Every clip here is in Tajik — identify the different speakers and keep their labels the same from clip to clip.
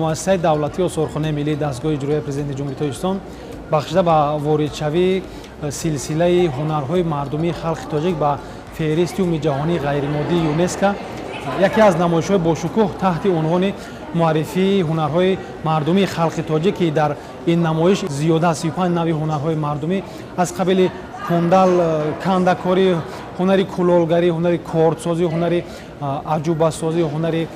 Speaker 1: муассисаи давлатӣ осорхонаи миллии дастгоҳи иҷроии президенти ҷумҳурии Тоҷикистон бахшида ба воридшавии силсилаи ҳунарҳои мардумии халқи тоҷик ба феҳристи умумиҷаҳонии ғайримоддии ЮНЕСКО яке аз намоишҳои бошукӯҳ таҳти унвони муаррифии ҳунарҳои мардумии халқи тоҷик ки дар ин намоиш зиёда аз 35 нави ҳунарҳои мардумӣ аз қабили кундал, кандакорӣ, ҳунари кулолгарӣ, ҳунари кортсозӣ, ҳунари аҷубасозӣ, ҳунари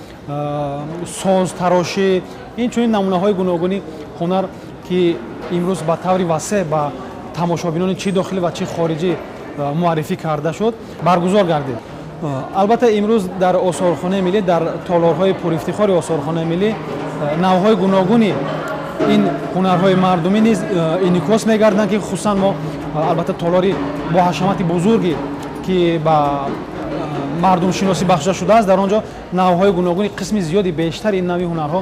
Speaker 1: созтарошӣ, инчунин намунаҳои гуногуни ҳунар ки имрӯз ба таври васеъ ба тамошобинони чӣ дохилӣ ва чӣ хориҷӣ муаррифӣ карда шуд, баргузор гардид. албатта имрӯз дар осорхонаи миллӣ, дар толорҳои пурифтихори осорхонаи миллӣ навъҳои гуногуни ин ҳунарҳои мардумӣ низ инъикос мегарданд ки хусусан мо албатта толори бо ҳашамати бузурги ки ба мардумшиносӣ бахшида шудааст, дар он ҷо навъҳои гуногуни қисми зиёди бештари ин нави ҳунарҳо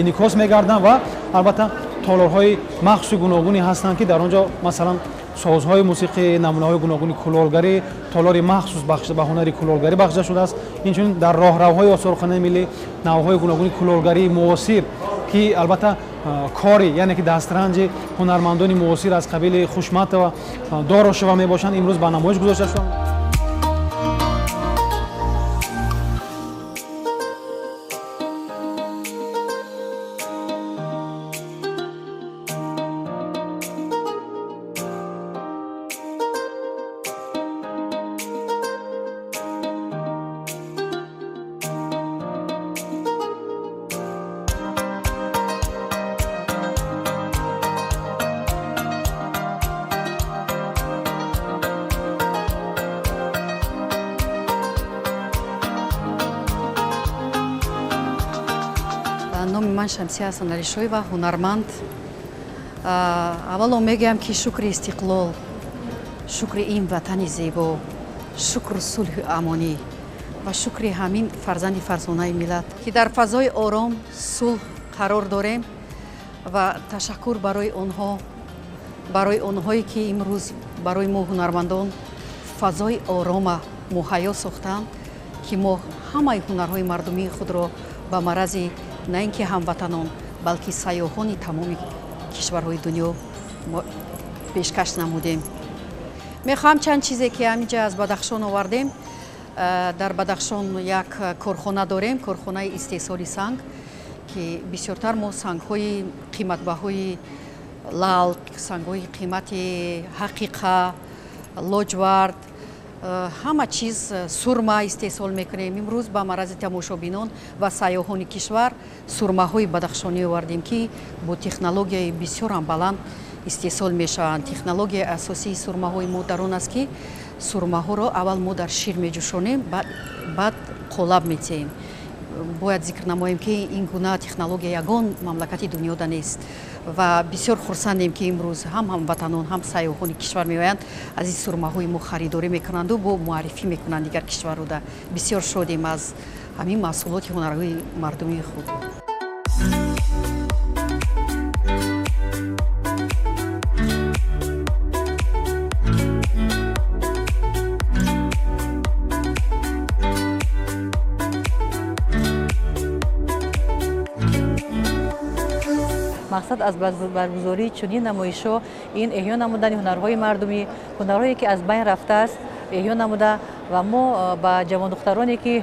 Speaker 1: инъикос мегарданд ва албатта толорҳои махсуси гуногуне ҳастанд ки дар он ҷо масалан созҳои мусиқӣ, намунаҳои гуногуни кулолгарӣ, толори махсус бахшида ба ҳунари кулолгарӣ бахшида шудааст. Инчунин дар роҳравҳои осорхонаи миллӣ навъҳои гуногуни кулолгарии муосир ки албатта кори яъне ки дастранҷи ҳунармандони муосир аз қабили Хушматова, Дорошева мебошанд, имрӯз ба намоиш гузошта шуданд.
Speaker 2: номи ман Шамсия Асаналишоева, ҳунарманд. Аввало мегӯям ки шукри истиқлол, шукри ин ватани зебо, шукру сулҳу амонӣ ва шукри ҳамин фарзанди фарзонаи миллат ки дар фазои ором сулҳ қарор дорем ва ташаккур барои онҳое ки имрӯз барои мо ҳунармандон фазои орома муҳайё сохтанд ки мо ҳамаи ҳунарҳои мардумии худро ба марази на ин ки ҳамватанон балки сайёҳони тамоми кишварҳои дунё пешкаш намудем. мехоҳам чанд чизе ки ҳаминҷа аз Бадахшон овардем. дар Бадахшон як корхона дорем, корхонаи истеҳсоли санг ки бисёртар мо сангҳои қиматбаҳои лал, сангҳои қимати ҳақиқа, лоҷвард, ҳама чиз сурма истеҳсол мекунем. имрӯз ба марази тамошобинон ва сайёҳони кишвар сурмаҳои бадахшонӣ овардем ки бо технологияи бисёрам баланд истеҳсол мешаванд. технологияи асосии сурмаҳои мо дар он аст ки сурмаҳоро аввал мо дар шир меҷӯшонем, баъд қолаб мечаем. бояд зикр намоем ки ин гуна технология ягон мамлакати дунёда нест ва бисёр хурсандем ки имрӯз ҳам ҳамватанон, ҳам сайёҳони кишвар меоянд, аз ин сурмаҳои мо харидорӣ мекунанду бо муаррифӣ мекунанд дигар кишварҳода. бисёр шодем аз ҳамин маҳсулоти ҳунарҳои мардумии худ.
Speaker 3: мақсад аз баргузории чунин намоишҳо ин эҳё намудани ҳунарҳои мардумӣ, ҳунарҳое ки аз байн рафтааст эҳё намуда ва мо ба ҷавондухтароне ки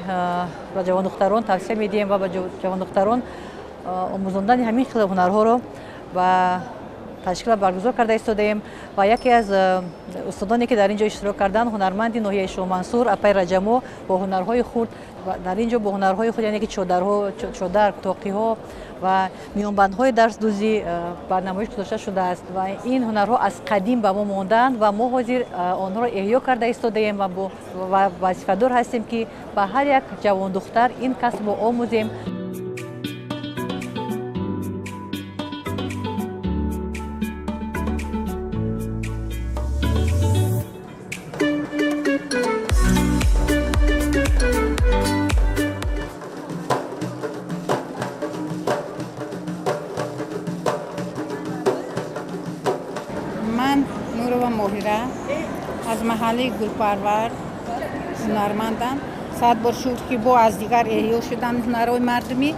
Speaker 3: ба ҷавондухтарон тавсия медиҳем ва ба ҷавондухтарон омӯзондани ҳамин хел ҳунарҳоро ба ташкила баргузор карда истодаем ва яке аз устодоне ки дар ин ҷо иштирок карданд ҳунарманди ноҳияи Шоҳмансур Апай Раҷамо бо ҳунарҳои худ дар ин ҷо бо ҳунарҳои худ яъне ки чодар, тоқиҳо ва миёнбандҳои дарсдӯзӣ ба намоиш гузошта шудааст ва ин ҳунарҳо аз қадим ба мо мондаанд ва мо ҳозир онҳоро эҳё карда истодаем ва вазифадор ҳастем ки ба ҳар як ҷавондухтар ин касбро омӯзем.
Speaker 4: از محله گلپرور هنرمندم. صد بار شکر که با از دیگر احیا شدن هنرهای مردمی.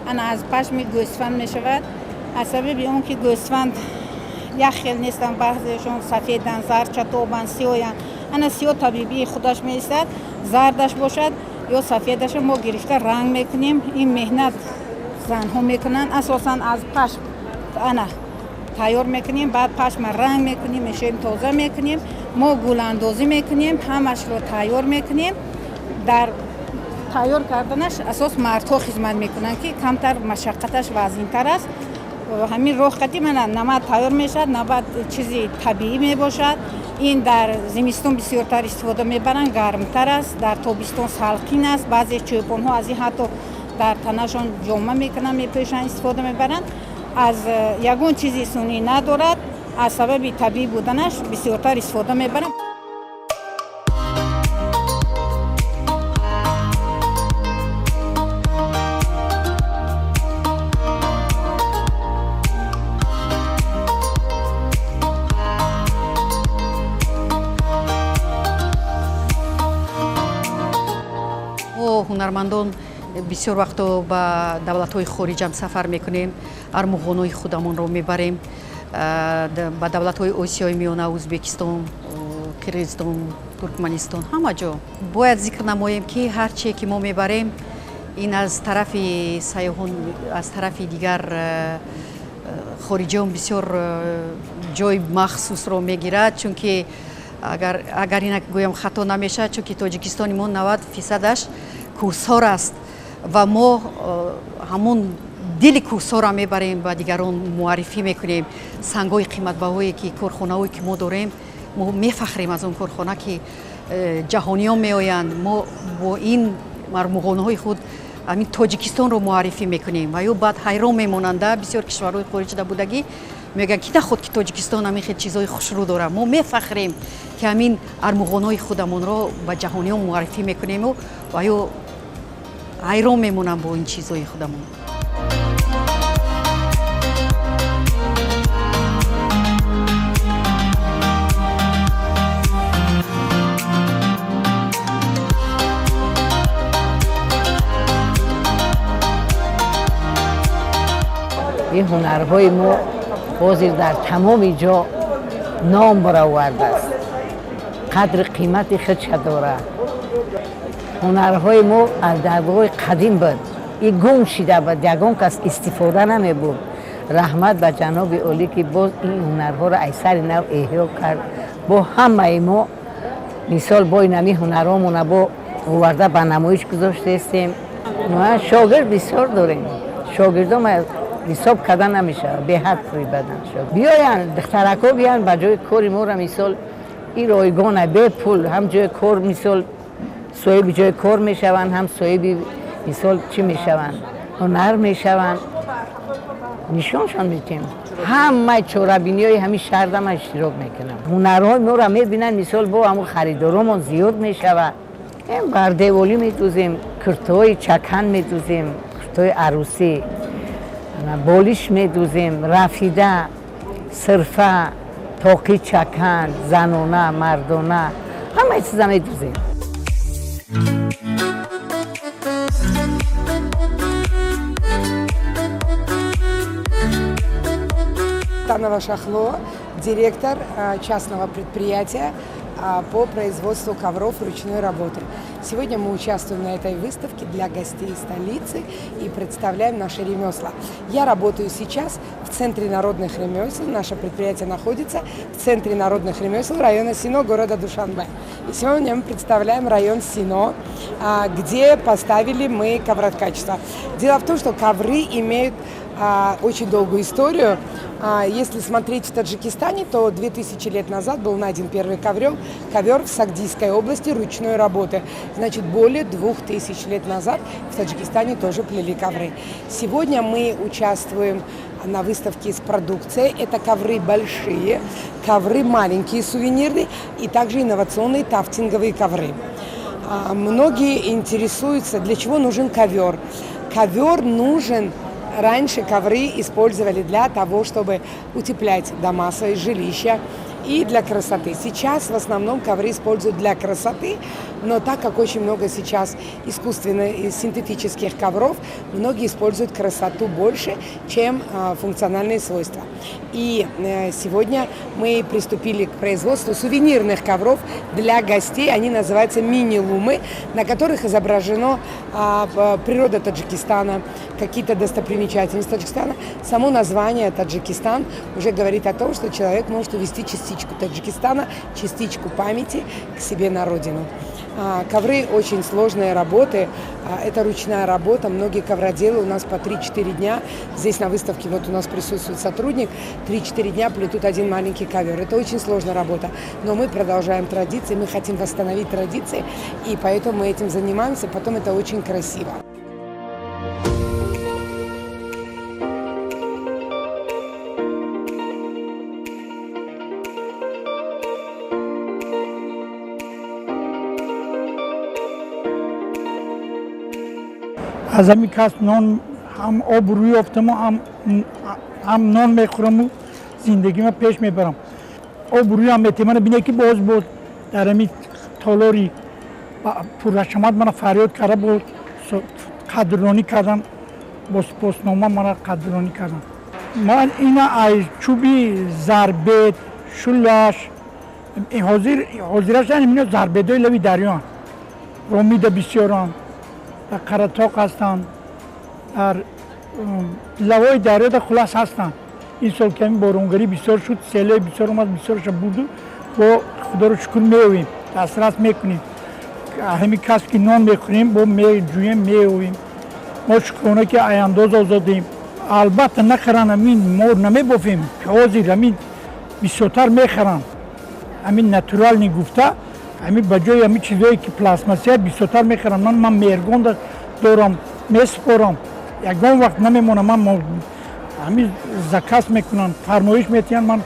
Speaker 4: ана аз пашми гӯсфанд мешавад. аз сабаби он ки гӯсфанд як хел нестанд, баъзешон сафеданд, зарчатобанд, сиёянд. ана сиё табибии худаш меистад, зардаш бошад ё сафедаша мо гирифта ранг мекунем. ин меҳнат занҳо мекунанд. асосан аз пашм ана тайёр мекунем, баъд пашма ранг мекунем, мешоем тоза мекунем, мо гуландозӣ мекунем, ҳамашро тайёр мекунем. дар тайёр карданаш асос мардҳо хизмат мекунанд ки камтар машаққаташ вазнинтар аст. ҳамин роҳ қатӣ мана намад тайёр мешавад, намад чизи табиӣ мебошад. ин дар зимистон бисёртар истифода мебаранд, гармтар аст, дар тобистон салқин аст. баъзе чӯпонҳо аз ин ҳатто дар танашон ҷома мекунанд, мепӯшанд, истифода мебаранд. аз ягон чизи сунъӣ надорад, аз сабаби табиӣ буданаш бисёртар истифода мебаранд.
Speaker 2: ҳунармандон бисёр вақто ба давлатҳои хориҷам сафар мекунем, армуғонои худамонро мебарем ба давлатҳои осиёи миёна, ӯзбекистон, қирғизистон, туркманистон, ҳама ҷо. Бояд зикр намоем ки ҳарчие ки мо мебарем, ин аз тарафи сайёҳон, аз тарафи дигар хориҷиён бисёр ҷои махсусро мегирад, чунки агар ина гӯям хато намешавад, чунки тоҷикистони мо 90%-аш кӯҳсор аст ва мо ҳамон дили кӯҳсорро мебарем, ба дигарон муаррифӣ мекунем. сангҳои қиматбаҳое ки корхонаҳое ки мо дорем, мо мефахрем аз он корхона ки ҷаҳониён меоянд. мо бо ин мармуғонаҳои худ ҳамин тоҷикистонро муаррифӣ мекунем ва ё баъд ҳайрон мемонанд. дар бисёр кишварҳои хориҷда будагӣ мегӯянд ки нахуд ки тоҷикистон ҳамин хел чизҳои хушрӯ дорад. мо мефахрем ки ҳамин армуғонаҳои худамонро ба ҷаҳониён муаррифӣ мекунему ва ё ҳайрон мемонам бо ин чизҳои худамон.
Speaker 5: این هنرهای ما حاضر در تمام جا نام برآورده است. قدر قیمت خودش دارد. هنرهای ما از دوره قدیم بود. این گم شده بود. یگان کس استفاده نمی‌برد. رحمت به جناب عالی که باز این هنرها را اثر نو احیا کرد. با همه ما مثال با این هنرامون با آورده به نمایش گذاشته هستیم. ما شاگرد بسیار داریم. شاگردان حساب کرده نمیشه، به حد روی بدن شد. بیاین دخترکا بیان به جای کار ما را مثال این رایگانه به پول هم جای کار مثال صاحب جای کار میشوند، هم صاحب مثال چی میشوند، هنر میشوند، نشانشان میتیم. همه چورابینی های همین شهر ما اشتراک میکنن. هنرهای ما را میبینن مثال با همون خریدارمون زیاد میشود. این برده‌ولی میدوزیم، کرتای چکن میدوزیم، کرتای عروسی، بولیش میدوزیم، رفیده، صرفه، تاقی چکن، زنونه، مردونه، همه چیزا میدوزیم.
Speaker 6: Танова Шахло, директор частного предприятия по производству ковров ручной работы. Сегодня мы участвуем на этой выставке для гостей столицы и представляем наши ремесла. Я работаю сейчас в Центре народных ремесел. Наше предприятие находится в Центре народных ремесел района Сино, города Душанбе. И сегодня мы представляем район Сино, где поставили мы ковроткачество. Дело в том, что ковры имеют очень долгую историю. Если смотреть в Таджикистане, то 2000 лет назад был найден первый ковер в Сагдийской области ручной работы. Значит, более 2000 лет назад в Таджикистане тоже плели ковры. Сегодня мы участвуем на выставке с продукцией. Это ковры большие, ковры маленькие, сувенирные и также инновационные тафтинговые ковры. Многие интересуются, для чего нужен ковер. Ковер нужен. Раньше ковры использовали для того, чтобы утеплять дома, свои жилища и для красоты. Сейчас в основном ковры используют для красоты, Но так как очень много сейчас искусственных и синтетических ковров, многие используют красоту больше, чем функциональные свойства. И сегодня мы приступили к производству сувенирных ковров для гостей. Они называются мини-лумы, на которых изображена природа Таджикистана, какие-то достопримечательности Таджикистана. Само название Таджикистан уже говорит о том, что человек может увезти частичку Таджикистана, частичку памяти к себе на родину. Ковры очень сложные работы, это ручная работа, многие ковроделы у нас по 3-4 дня, здесь на выставке вот у нас присутствует сотрудник, 3-4 дня плетут один маленький ковер, это очень сложная работа, но мы продолжаем традиции, мы хотим восстановить традиции, и поэтому мы этим занимаемся, потом это очень красиво.
Speaker 7: از همین کس نان هم آب روی افتم و هم نان میخورم و زندگی من پیش میبرم آب روی هم احتمال بینه که باز در همین تالاری پرشمت من فریاد کرده بود قدرانی کردن با سپاسنامه من قدرانی کردن من اینا از چوبی زربت شلش حاضرش اینو زربت های لوی دریان رومید بسیاران در قرطاق هستند در لوای دریا در خلاص هستند این سال کمی بارونگری بسیار شد سیل بسیار اومد بسیارش بود و خدا رو شکر میویم دسترس میکنیم همین کس که نان میخوریم با میجویم میویم ما شکرانه که اینداز آزادیم البته نخرن همین مور نمیبافیم پیازی همین بسیارتر میخرن همین نتورال نگفته همین بجای همین چیزایی که پلاستماسی بسیارتر میخرم من میرگان دارم میسپارم یکان وقت نمیمونم من همین زکات میکنم فرمایش میتونم من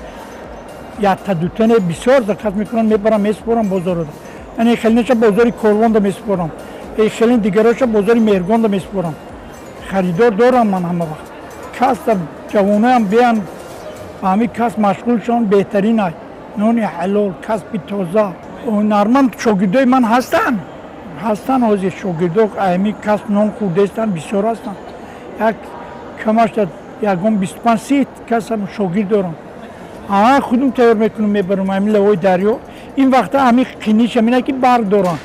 Speaker 7: یا تا دوتن بسیار زکات میکنم میبرم میسپارم بازار رو یعنی خیلی نشه بازاری کاروان دا میسپارم خیلی دیگرش بازاری میرگان دا میسپارم خریدار دارم من همه وقت کس در جوانه هم بیان همین کس مشغول شون بهترین های نون حلال کسب تازه نرمن شاگردای من هستن حاضر شاگردا همین کس نان خورده هستن بسیار هستن یک کمش یکم 25 کس هم شاگرد دارم همه خودم تیار میکنم میبرم همین لوای دریا این وقتا همین قینیش همینه که برگ دارن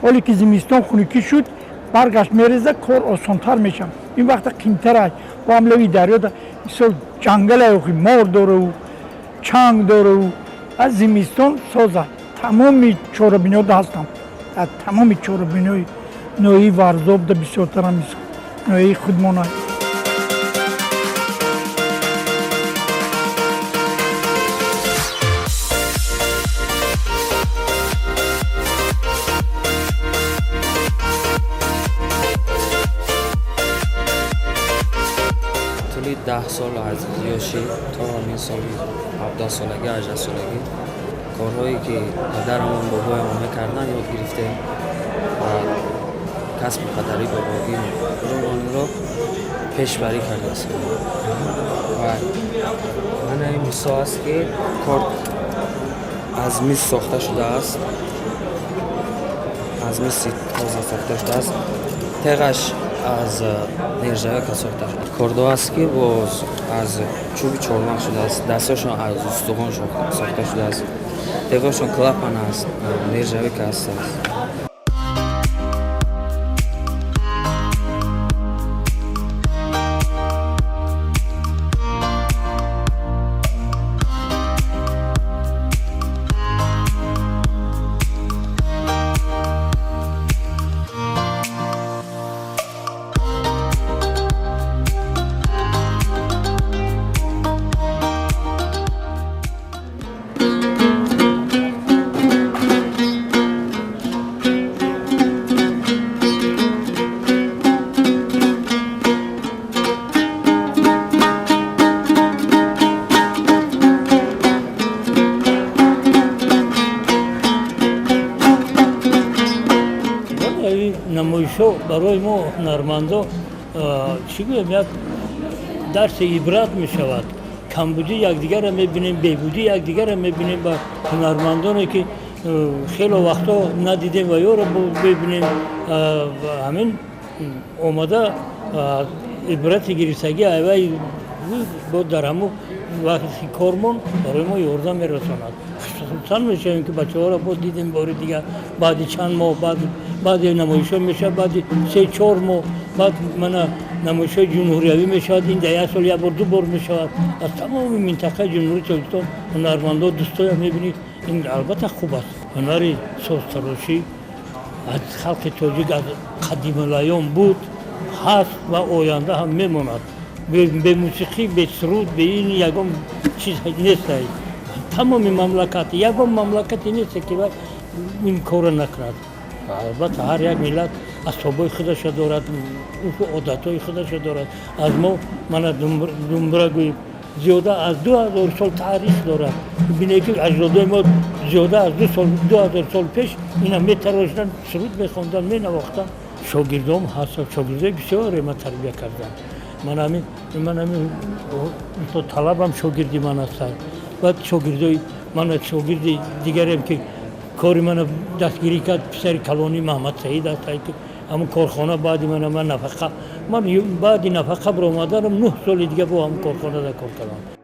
Speaker 7: حالی که زمستان خنکی شد برگش میریزه کار آسانتر میشم این وقتا قیمتر های و هم لوای دریا مثل جنگل های مار داره و چنگ داره و از زمستان سازه تمامی چاربینی ها هستم از تمامی چاربینی های نوعی ورزاب ده بسیارتر هم میسن نوعی خودمان های
Speaker 8: طولی 10 سال از یاشی تا همین سالی 17 سالگی 18 سالگی کارهایی که پدرمون بابایمون میکردن یاد گرفتیم و کسب پدری بابایی روانی را پیشبری کرده است و من این مثال است که کارت از میز ساخته شده است از میز تازه ساخته شده است تقش از نرژاوک ساخته شده کردو است که باز از چوب چهارمخ شده است دستاشون از استخوان ساخته شده است تقاشون کلاپن است نرژاوک است
Speaker 9: نمایش‌ها برای ما هنرمندا چی گویم یک درس عبرت می‌شود کمبودی یکدیگر را می‌بینیم بهبودی یکدیگر را می‌بینیم با هنرمندانی که хело вақто надидем ва ёро бибинем ҳамин омада ибрати гирифтагӣ айвай бо дар ҳамун вақти кормон барои мо ёрдам мерасонад. Хусусан мешавем ки бачаҳоро боз дидем бори дигар баъди чанд моҳ баъди намоишҳо мешавад баъди 3-4 моҳ баъд мана намоишҳои ҷумҳуриявӣ мешавад ин дар як сол як бор ду бор мешавад. Аз тамоми минтақаи ҷумҳурии Тоҷикистон ҳунармандон дӯстоя мебинед. Ин албатта хуб аст. ҳунари созтарошӣ аз халқи тоҷик аз қадималаён буд ҳаст ва оянда ҳам мемонад. Бе мусиқӣ бе суруд бе ин ягон чиз нест. Тамоми мамлакат ягон мамлакате нест ки ин корро накунад. Албатта ҳар як миллат асбоби худашро дорад, одатҳои худашро дорад. Аз мо мана думбра гӯем зиёда аз 2000 сол таърих дорад. бинед ки аҷдодои мо зиёда аз 2000 сол пеш ина метарошиданд, суруд мехондан, менавохтанд. Шогирдом ҳастанд, шогирдои бисёре ман тарбия кардам. Ман ҳамин талабам шогирди ман ҳастанд. Баъд шогирдои ман шогирди дигарем ки кори мана дастгирӣ кард писари калони Маҳмад Саид аст ки ҳамун корхона баъди ман нафақа ман баъди нафақа биромаданам 9 соли дига бо ҳамун корхонада кор кардам.